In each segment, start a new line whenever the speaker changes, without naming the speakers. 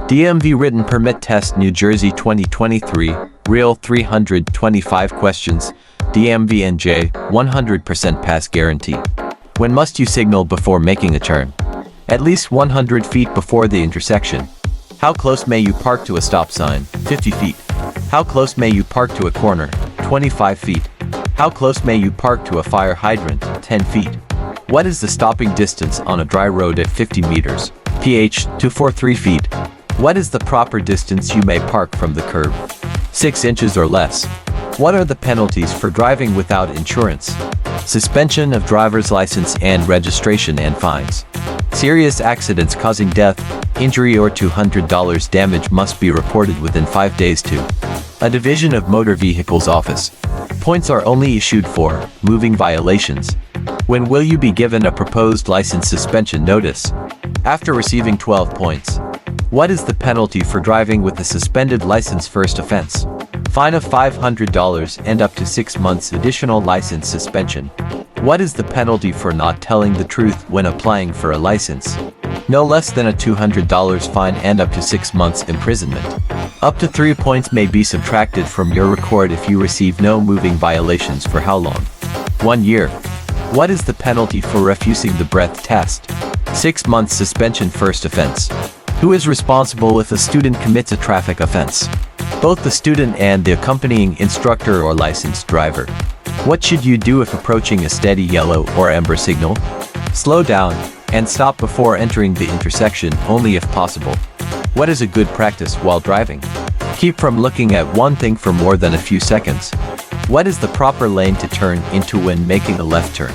DMV Written Permit Test New Jersey 2023, Real 325 questions, DMV NJ, 100% pass guarantee. When must you signal before making a turn? At least 100 feet before the intersection. How close may you park to a stop sign? 50 feet. How close may you park to a corner? 25 feet. How close may you park to a fire hydrant? 10 feet. What is the stopping distance on a dry road at 50 meters? PH 243 feet. What is the proper distance you may park from the curb? 6 inches or less. What are the penalties for driving without insurance? Suspension of driver's license and registration and fines. Serious accidents causing death, injury or $200 damage must be reported within 5 days to a Division of Motor Vehicles office. Points are only issued for moving violations. When will you be given a proposed license suspension notice? After receiving 12 points. What is the penalty for driving with a suspended license first offense? Fine of $500 and up to 6 months additional license suspension. What is the penalty for not telling the truth when applying for a license? No less than a $200 fine and up to 6 months imprisonment. Up to 3 points may be subtracted from your record if you receive no moving violations for how long? 1 year. What is the penalty for refusing the breath test? 6 months suspension first offense. Who is responsible if a student commits a traffic offense? Both the student and the accompanying instructor or licensed driver. What should you do if approaching a steady yellow or amber signal? Slow down and stop before entering the intersection only if possible. What is a good practice while driving? Keep from looking at one thing for more than a few seconds. What is the proper lane to turn into when making a left turn?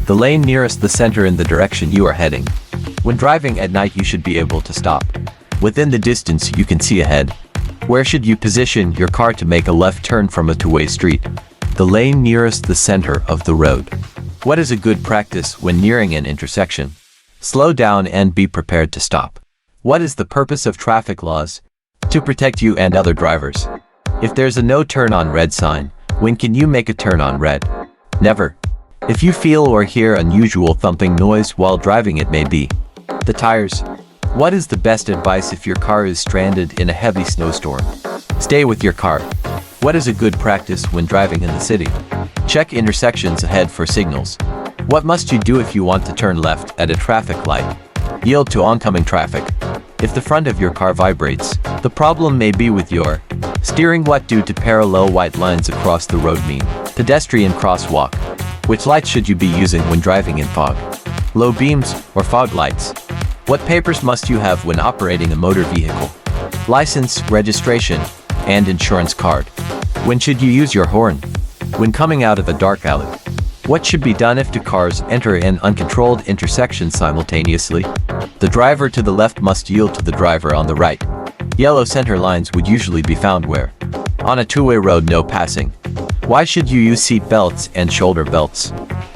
The lane nearest the center in the direction you are heading. When driving at night, you should be able to stop within the distance you can see ahead. Where should you position your car to make a left turn from a two-way street? The lane nearest the center of the road. What is a good practice when nearing an intersection? Slow down and be prepared to stop. What is the purpose of traffic laws? To protect you and other drivers. If there's a no turn on red sign, when can you make a turn on red? Never. If you feel or hear unusual thumping noise while driving, it may be the tires. What is the best advice if your car is stranded in a heavy snowstorm? Stay with your car. What is a good practice when driving in the city? Check intersections ahead for signals. What must you do if you want to turn left at a traffic light? Yield to oncoming traffic. If the front of your car vibrates, the problem may be with your steering. What due to parallel white lines across the road mean? Pedestrian crosswalk. Which lights should you be using when driving in fog? Low beams or fog lights? What papers must you have when operating a motor vehicle? License, registration, and insurance card. When should you use your horn? When coming out of a dark alley. What should be done if two cars enter an uncontrolled intersection simultaneously? The driver to the left must yield to the driver on the right. Yellow center lines would usually be found where? On a two-way road, no passing. Why should you use seat belts and shoulder belts?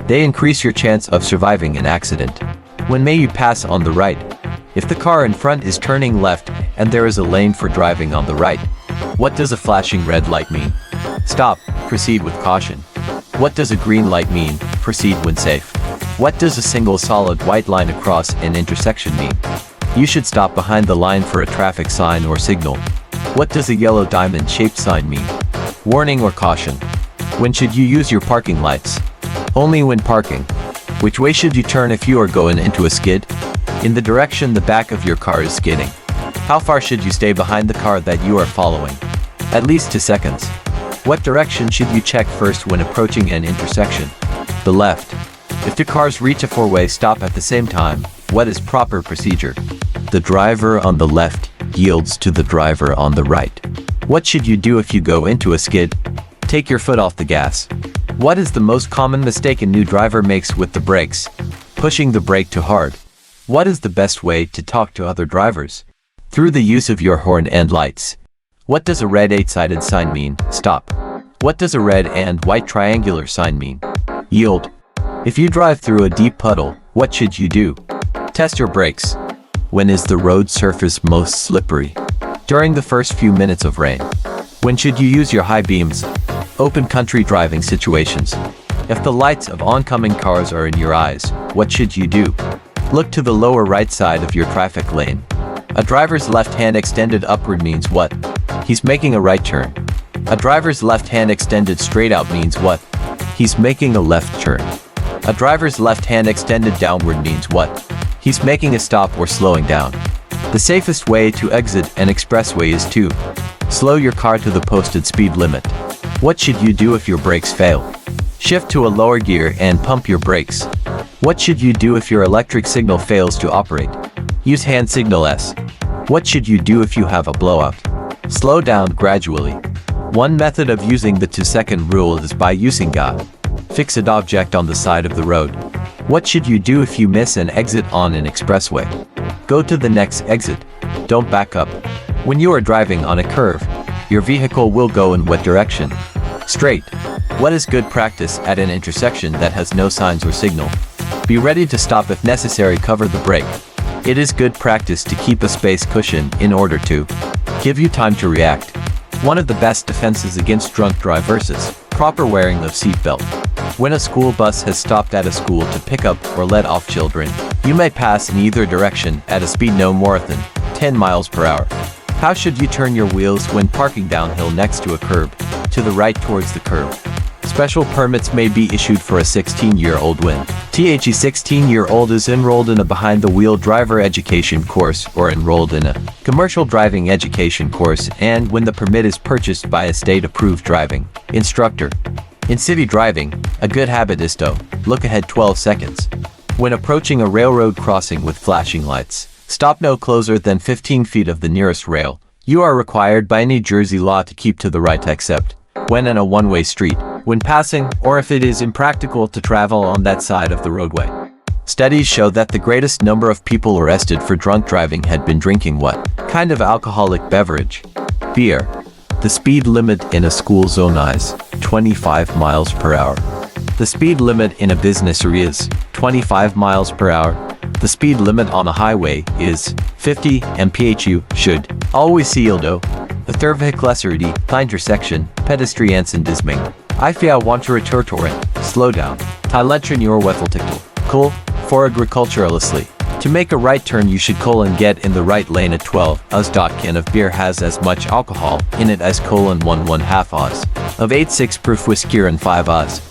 They increase your chance of surviving an accident. When may you pass on the right? If the car in front is turning left and there is a lane for driving on the right. What does a flashing red light mean? Stop, proceed with caution. What does a green light mean? Proceed when safe. What does a single solid white line across an intersection mean? You should stop behind the line for a traffic sign or signal. What does a yellow diamond-shaped sign mean? Warning or caution. When should you use your parking lights? Only when parking. Which way should you turn if you are going into a skid? In the direction the back of your car is skidding. How far should you stay behind the car that you are following? At least 2 seconds. What direction should you check first when approaching an intersection? The left. If two cars reach a four-way stop at the same time, what is proper procedure? The driver on the left yields to the driver on the right. What should you do if you go into a skid? Take your foot off the gas. What is the most common mistake a new driver makes with the brakes? Pushing the brake too hard. What is the best way to talk to other drivers? Through the use of your horn and lights. What does a red 8-sided sign mean? Stop. What does a red and white triangular sign mean? Yield. If you drive through a deep puddle, what should you do? Test your brakes. When is the road surface most slippery? During the first few minutes of rain. When should you use your high beams? Open country driving situations. If the lights of oncoming cars are in your eyes, what should you do? Look to the lower right side of your traffic lane. A driver's left hand extended upward means what? He's making a right turn. A driver's left hand extended straight out means what? He's making a left turn. A driver's left hand extended downward means what? He's making a stop or slowing down. The safest way to exit an expressway is to slow your car to the posted speed limit. What should you do if your brakes fail? Shift to a lower gear and pump your brakes. What should you do if your electric signal fails to operate? Use hand signal S. What should you do if you have a blowout? Slow down gradually. One method of using the 2-second rule is by using a fixed object on the side of the road. What should you do if you miss an exit on an expressway? Go to the next exit. Don't back up. When you are driving on a curve, your vehicle will go in what direction? Straight. What is good practice at an intersection that has no signs or signal? Be ready to stop if necessary. Cover the brake. It is good practice to keep a space cushion in order to give you time to react. One of the best defenses against drunk drivers is proper wearing of seatbelt. When a school bus has stopped at a school to pick up or let off children, you may pass in either direction at a speed no more than 10 miles per hour. How should you turn your wheels when parking downhill next to a curb? To the right towards the curb. Special permits may be issued for a 16-year-old when the 16-year-old is enrolled in a behind-the-wheel driver education course or enrolled in a commercial driving education course, and when the permit is purchased by a state-approved driving instructor. In city driving, a good habit is to look ahead 12 seconds. When approaching a railroad crossing with flashing lights, stop no closer than 15 feet of the nearest rail. You are required by New Jersey law to keep to the right except when in a one-way street, when passing, or if it is impractical to travel on that side of the roadway. Studies show that the greatest number of people arrested for drunk driving had been drinking what kind of alcoholic beverage? Beer. The speed limit in a school zone is 25 miles per hour. The speed limit in a business area is 25 miles per hour. The speed limit on a highway is 50 mph. You should always seal do. The third intersection, pedestriansendisming. I want to returtoren, slow down. Tiletrin your weffeltictal. Cool, for agriculturalistly. To make a right turn you should get in the right lane at 12. Can of beer has as much alcohol in it as 1.5 Oz. Of 8.6 proof whiskey and 5 Oz.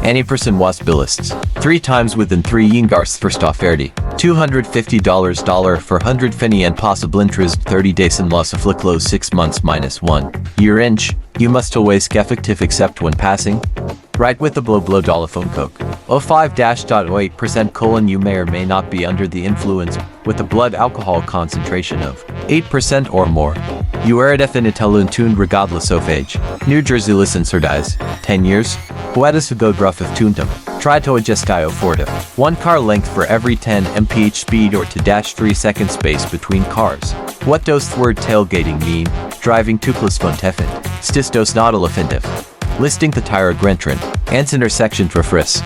Any person was bilists 3 times within 3 yingars first offerty. $250 for 100 penny and possible interest 30 days and loss of close 6 months minus 1 year inch. You must always effective except when passing. Right with the blow telephone coke. 05-08% you may or may not be under the influence with a blood alcohol concentration of 8% or more. You are definitely tuned regardless of age. New Jersey listen dies 10 years. Poetas who go gruff if tuntum. Try to adjust fortive. 1 car length for every 10 mph speed or to dash 3 second space between cars. What does the word tailgating mean? Driving toothless fontefint. Stistos not offensive. Listing the tire grentrin. Ants intersection trafris.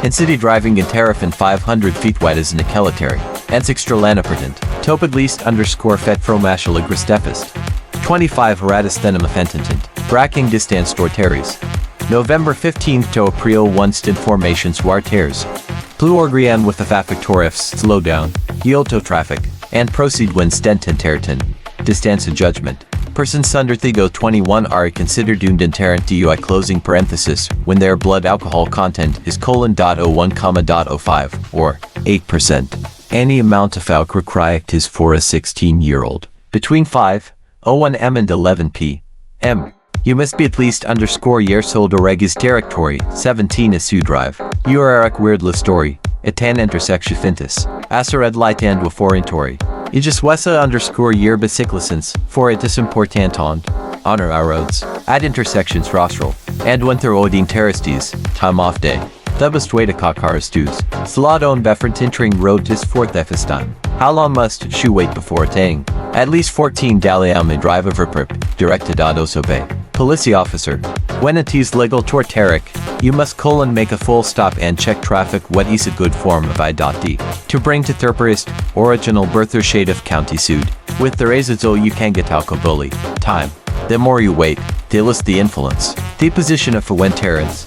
In city driving in Terrafin 500 feet wide is Nikelitary. Ants extra lanapertant. Topid least _ fet fromashal agristefist. 25 Horatus thenum offentant. Bracking distance torteries. November 15th to April 1 stint formation suarteres. Pluorgrian with the factorifs slow down. Yield traffic. And proceed when stententerton. Distance of judgment. Persons under Thigo 21 are considered doomed in Tarrant DUI closing parenthesis when their blood alcohol content is :01,05 or 8%. Any amount of alcohol is for a 16-year-old. Between 5:01 m and 11 p.m. You must be at least years old or regis territory. 17 is drive. You are a weirdless story. Etan intersection fintis. As a red light and waforintory. Igiswesa _year bicyclicence, for it is important honor our roads, at intersections rostral, and when through odine terrestes, time off day. The best way to cars dues. Saladon befrent entering road tis fourth efestan. How long must shoe wait before attaining? At least 14 Daliame drive over prip, directed obey. Police officer. When it is legal torteric, you must make a full stop and check traffic. What is a good form of I.D. to bring to thirperist, original birther shade of county sued. With the razor you can get alcohol time. The more you wait, the less the influence. The position of when terrence.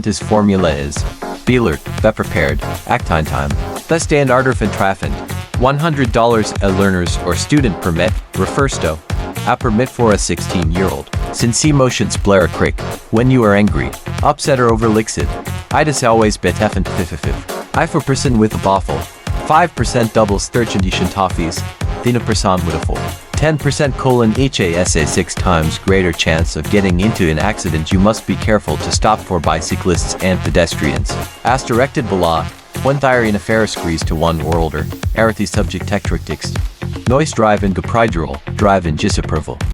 percent is formula is. Be alert, be prepared, act on time. The standard of trafen. $100 a learner's or student permit, refers to a permit for a 16-year-old. Since emotions blare quick, when you are angry, upset or overlixed, it is always beteffen I for person with a baffle. 5% doubles 13 toffees, thin a person with a full. 10% HASA 6 times greater chance of getting into an accident. You must be careful to stop for bicyclists and pedestrians. As directed below, one thyre in a Ferris squeeze to 1 or older, Arathi subject text. Noise drive in Gapridral, drive in Disapproval.